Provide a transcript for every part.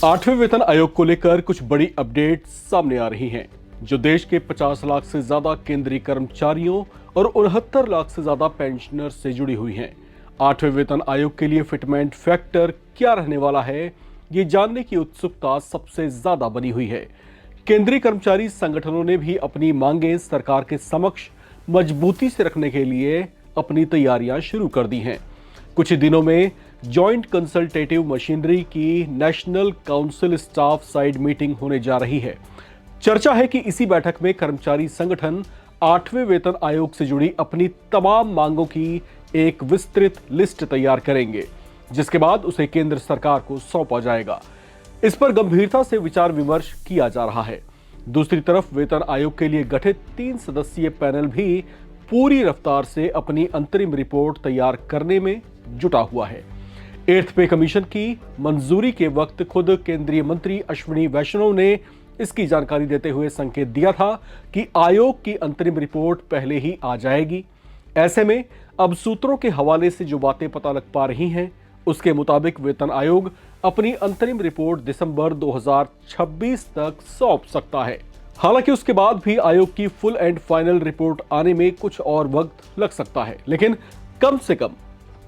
आठवें वेतन आयोग को लेकर कुछ बड़ी अपडेट सामने आ रही हैं, जो देश के 50 लाख से ज्यादा केंद्रीय कर्मचारियों और 69 लाख से ज्यादा पेंशनर से जुड़ी हुई हैं। आठवें वेतन आयोग के लिए फिटमेंट फैक्टर क्या रहने वाला है, ये जानने की उत्सुकता सबसे ज्यादा बनी हुई है। केंद्रीय कर्मचारी संगठनों ने भी अपनी मांगें सरकार के समक्ष मजबूती से रखने के लिए अपनी तैयारियां शुरू कर दी हैं। कुछ ही दिनों में जॉइंट कंसल्टेटिव मशीनरी की national council staff side meeting होने जा रही है। चर्चा है कि इसी बैठक में कर्मचारी संगठन आठवें वेतन आयोग से जुड़ी अपनी तमाम मांगों की एक विस्तृत लिस्ट तैयार करेंगे, जिसके बाद उसे केंद्र सरकार को सौंपा जाएगा। इस पर गंभीरता से विचार विमर्श किया जा रहा है। दूसरी तरफ वेतन आयोग के लिए गठित 3 सदस्यीय पैनल भी पूरी रफ्तार से अपनी अंतरिम रिपोर्ट तैयार करने में जुटा हुआ है। 8th पे कमीशन की मंजूरी के वक्त खुद केंद्रीय मंत्री अश्विनी वैष्णव ने इसकी जानकारी देते हुए संकेत दिया था कि आयोग की अंतरिम रिपोर्ट पहले ही आ जाएगी। ऐसे में अब सूत्रों के हवाले से जो बातें पता लग पा रही हैं, उसके मुताबिक वेतन आयोग अपनी अंतरिम रिपोर्ट दिसंबर 2026 तक सौंप सकता है। हालांकि उसके बाद भी आयोग की फुल एंड फाइनल रिपोर्ट आने में कुछ और वक्त लग सकता है, लेकिन कम से कम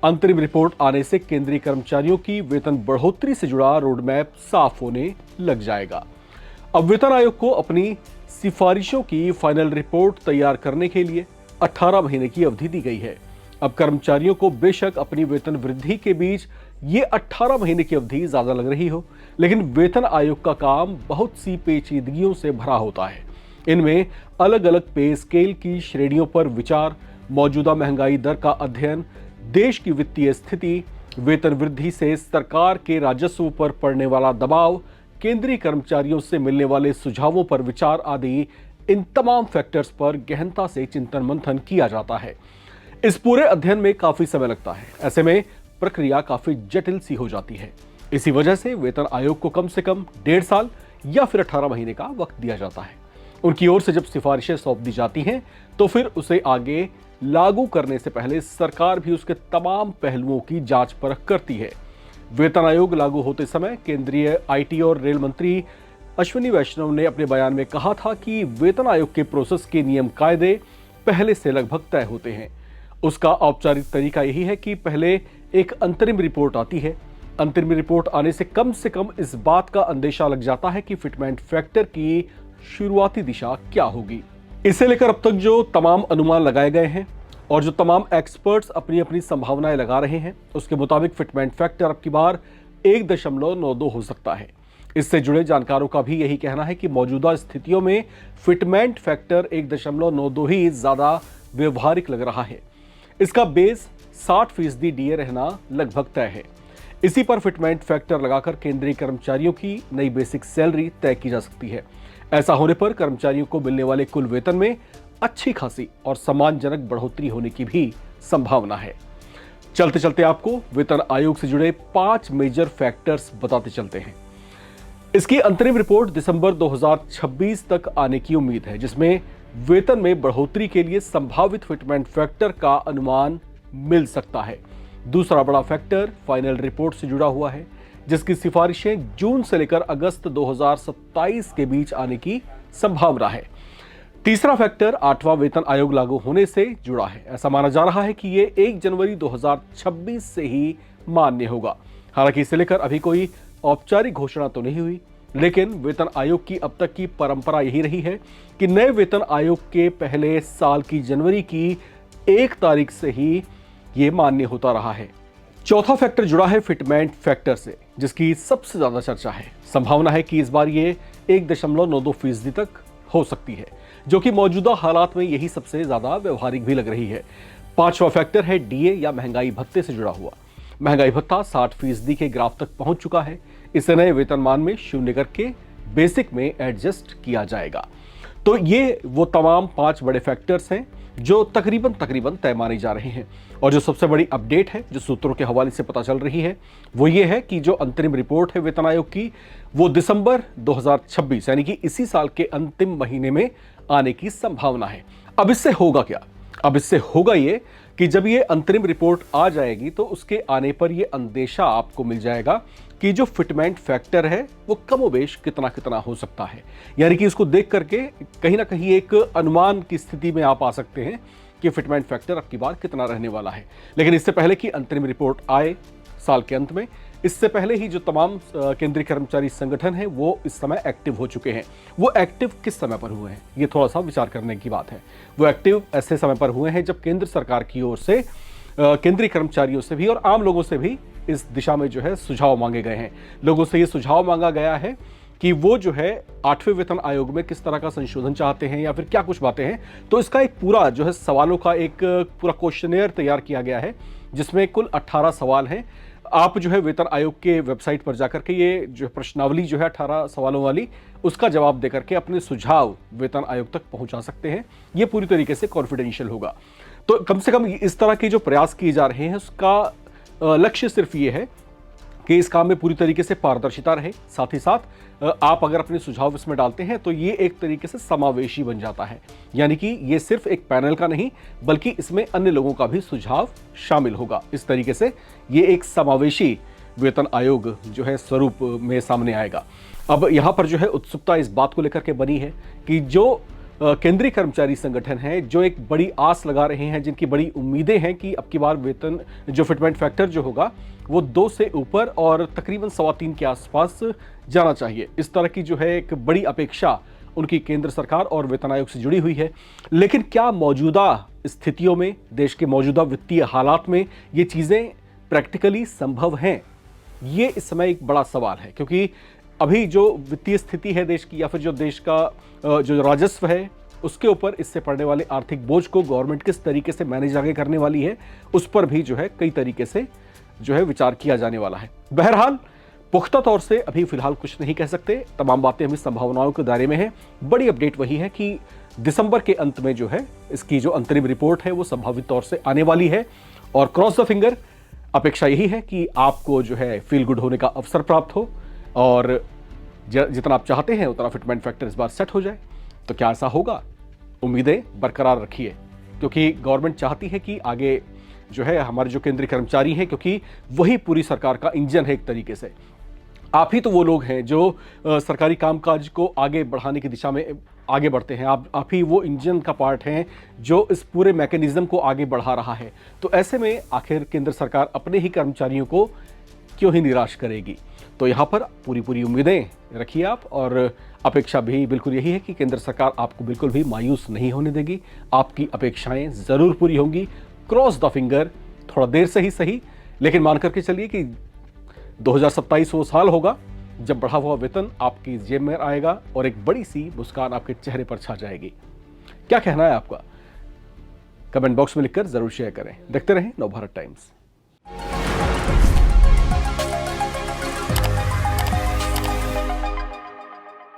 अंतरिम रिपोर्ट आने से केंद्रीय कर्मचारियों की वेतन बढ़ोतरी से जुड़ा रोडमैप साफ होने लग जाएगा। अब वेतन आयोग को अपनी सिफारिशों की फाइनल रिपोर्ट तैयार करने के लिए 18 महीने की अवधि दी गई है। अब कर्मचारियों को बेशक अपनी वेतन वृद्धि के बीच ये 18 महीने की अवधि ज्यादा लग रही हो, लेकिन वेतन आयोग का काम बहुत सी पेचीदगियों से भरा होता है। इनमें अलग अलग पे स्केल की श्रेणियों पर विचार, मौजूदा महंगाई दर का अध्ययन, देश की वित्तीय स्थिति, वेतन वृद्धि से सरकार के राजस्व पर पड़ने वाला दबाव, केंद्रीय कर्मचारियों से मिलने वाले सुझावों पर विचार आदि इन तमाम फैक्टर्स पर गहनता से चिंतन मंथन किया जाता है। इस पूरे अध्ययन में काफी समय लगता है। ऐसे में प्रक्रिया काफी जटिल सी हो जाती है। इसी वजह से वेतन आयोग को कम से कम 1.5 साल या फिर 18 महीने का वक्त दिया जाता है। उनकी ओर से जब सिफारिशें सौंप दी जाती हैं, तो फिर उसे आगे लागू करने से पहले सरकार भी उसके तमाम पहलुओं की जांच परख करती है। वेतन आयोग लागू होते समय केंद्रीय आईटी और रेल मंत्री अश्विनी वैष्णव ने अपने बयान में कहा था कि वेतन आयोग के प्रोसेस के नियम कायदे पहले से लगभग तय होते हैं। उसका औपचारिक तरीका यही है कि पहले एक अंतरिम रिपोर्ट आती है। अंतरिम रिपोर्ट आने से कम इस बात का अंदेशा लग जाता है कि फिटमेंट फैक्टर की शुरुआती दिशा क्या होगी। इसे लेकर अब तक जो तमाम अनुमान लगाए गए हैं और जो तमाम एक्सपर्ट्स अपनी अपनी संभावनाएं लगा रहे हैं, उसके मुताबिक फिटमेंट फैक्टर अब की बार 1.92 हो सकता है। इससे जुड़े जानकारों का भी यही कहना है कि मौजूदा स्थितियों में फिटमेंट फैक्टर 1.92 ही ज्यादा व्यवहारिक लग रहा है। इसका बेस 60% डीए रहना लगभग तय है। इसी पर फिटमेंट फैक्टर लगाकर केंद्रीय कर्मचारियों की नई बेसिक सैलरी तय की जा सकती है। ऐसा होने पर कर्मचारियों को मिलने वाले कुल वेतन में अच्छी खासी और सम्मानजनक बढ़ोतरी होने की भी संभावना है। चलते चलते आपको वेतन आयोग से जुड़े 5 मेजर फैक्टर्स बताते चलते हैं। इसकी अंतरिम रिपोर्ट दिसंबर 2026 तक आने की उम्मीद है, जिसमें वेतन में बढ़ोतरी के लिए संभावित फिटमेंट फैक्टर का अनुमान मिल सकता है। दूसरा बड़ा फैक्टर फाइनल रिपोर्ट से जुड़ा हुआ है, जिसकी सिफारिशें जून से लेकर अगस्त 2027 के बीच आने की संभावना है। तीसरा फैक्टर 8वां वेतन आयोग लागू होने से जुड़ा है। ऐसा माना जा रहा है कि ये 1 जनवरी 2026 से ही मान्य होगा। हालांकि इसे लेकर अभी कोई औपचारिक घोषणा तो नहीं हुई, लेकिन वेतन आयोग की अब तक की परंपरा यही रही है कि नए वेतन आयोग के पहले साल की जनवरी की 1 तारीख से ही ये मान्य होता रहा है। चौथा फैक्टर जुड़ा है फिटमेंट फैक्टर से, जिसकी सबसे ज्यादा चर्चा है। संभावना है कि इस बार ये 1.92% तक हो सकती है, जो कि मौजूदा हालात में यही सबसे ज्यादा व्यवहारिक भी लग रही है। 5वां फैक्टर है डीए या महंगाई भत्ते से जुड़ा हुआ। महंगाई भत्ता 60% के ग्राफ तक पहुंच चुका है। इसे नए वेतनमान में शून्य करके बेसिक में एडजस्ट किया जाएगा। तो ये वो तमाम 5 बड़े फैक्टर्स हैं जो तकरीबन तय माने जा रहे हैं। और जो सबसे बड़ी अपडेट है, जो सूत्रों के हवाले से पता चल रही है, वो ये है कि जो अंतरिम रिपोर्ट है वेतन आयोग की, वो दिसंबर 2026 यानी कि इसी साल के अंतिम महीने में आने की संभावना है। अब इससे होगा क्या? अब इससे होगा ये कि जब ये अंतरिम रिपोर्ट आ जाएगी तो उसके आने पर ये अंदेशा आपको मिल जाएगा कि जो फिटमेंट फैक्टर है वो कमोबेश कितना कितना हो सकता है। यानी कि इसको देख करके कहीं ना कहीं एक अनुमान की स्थिति में आप आ सकते हैं कि फिटमेंट फैक्टर अब की बार कितना रहने वाला है। लेकिन इससे पहले कि अंतरिम रिपोर्ट आए साल के अंत में, इससे पहले ही जो तमाम केंद्रीय कर्मचारी संगठन है वो इस समय एक्टिव हो चुके हैं। वो एक्टिव किस समय पर हुए हैं, ये थोड़ा सा विचार करने की बात है। वो एक्टिव ऐसे समय पर हुए हैं जब केंद्र सरकार की ओर से केंद्रीय कर्मचारियों से भी और आम लोगों से भी इस दिशा में जो है सुझाव मांगे गए हैं। लोगों से ये सुझाव मांगा गया है कि वो जो है 8वें वेतन आयोग में किस तरह का संशोधन चाहते हैं या फिर क्या कुछ बातें हैं। तो इसका एक पूरा जो है सवालों का एक पूरा क्वेश्चनेयर तैयार किया गया है, जिसमें कुल 18 सवाल हैं। आप जो है वेतन आयोग के वेबसाइट पर जाकर के ये जो प्रश्नावली जो है 18 सवालों वाली, उसका जवाब देकर के अपने सुझाव वेतन आयोग तक पहुंचा सकते हैं। ये पूरी तरीके से कॉन्फिडेंशियल होगा। तो कम से कम इस तरह के जो प्रयास किए जा रहे हैं उसका लक्ष्य सिर्फ ये है कि इस काम में पूरी तरीके से पारदर्शिता रहे। साथ ही साथ आप अगर अपने सुझाव इसमें डालते हैं तो ये एक तरीके से समावेशी बन जाता है। यानी कि ये सिर्फ एक पैनल का नहीं बल्कि इसमें अन्य लोगों का भी सुझाव शामिल होगा। इस तरीके से ये एक समावेशी वेतन आयोग जो है स्वरूप में सामने आएगा। अब यहाँ पर जो है उत्सुकता इस बात को लेकर के बनी है कि जो केंद्रीय कर्मचारी संगठन है, जो एक बड़ी आस लगा रहे हैं, जिनकी बड़ी उम्मीदें हैं कि अब की बार वेतन जो फिटमेंट फैक्टर जो होगा वो 2 से ऊपर और तकरीबन 3.25 के आसपास जाना चाहिए। इस तरह की जो है एक बड़ी अपेक्षा उनकी केंद्र सरकार और वेतन आयोग से जुड़ी हुई है। लेकिन क्या मौजूदा स्थितियों में, देश के मौजूदा वित्तीय हालात में ये चीज़ें प्रैक्टिकली संभव हैं? ये इस समय एक बड़ा सवाल है, क्योंकि अभी जो वित्तीय स्थिति है देश की या फिर जो देश का जो राजस्व है उसके ऊपर इससे पड़ने वाले आर्थिक बोझ को गवर्नमेंट किस तरीके से मैनेज आगे करने वाली है, उस पर भी जो है कई तरीके से जो है विचार किया जाने वाला है। बहरहाल पुख्ता तौर से अभी फिलहाल कुछ नहीं कह सकते, तमाम बातें हमें संभावनाओं के दायरे में है। बड़ी अपडेट वही है कि दिसंबर के अंत में जो है इसकी जो अंतरिम रिपोर्ट है वो संभावित तौर से आने वाली है। और क्रॉस द फिंगर, अपेक्षा यही है कि आपको जो है फील गुड होने का अवसर प्राप्त हो और जितना आप चाहते हैं उतना फिटमेंट फैक्टर इस बार सेट हो जाए। तो क्या ऐसा होगा? उम्मीदें बरकरार रखिए, क्योंकि गवर्नमेंट चाहती है कि आगे जो है हमारे जो केंद्रीय कर्मचारी हैं, क्योंकि वही पूरी सरकार का इंजन है एक तरीके से। आप ही तो वो लोग हैं जो सरकारी कामकाज को आगे बढ़ाने की दिशा में आगे बढ़ते हैं। आप ही वो इंजन का पार्ट हैं जो इस पूरे मैकेनिज्म को आगे बढ़ा रहा है। तो ऐसे में आखिर केंद्र सरकार अपने ही कर्मचारियों को क्यों ही निराश करेगी? तो यहाँ पर पूरी उम्मीदें रखिए आप, और अपेक्षा भी बिल्कुल यही है कि केंद्र सरकार आपको बिल्कुल भी मायूस नहीं होने देगी। आपकी अपेक्षाएं जरूर पूरी होंगी। क्रॉस द फिंगर, थोड़ा देर से ही सही, लेकिन मान करके चलिए कि 2027 वो साल होगा जब बढ़ा हुआ वेतन आपकी जेब में आएगा और एक बड़ी सी मुस्कान आपके चेहरे पर छा जाएगी। क्या कहना है आपका? कमेंट बॉक्स में लिखकर जरूर शेयर करें। देखते रहें नवभारत टाइम्स।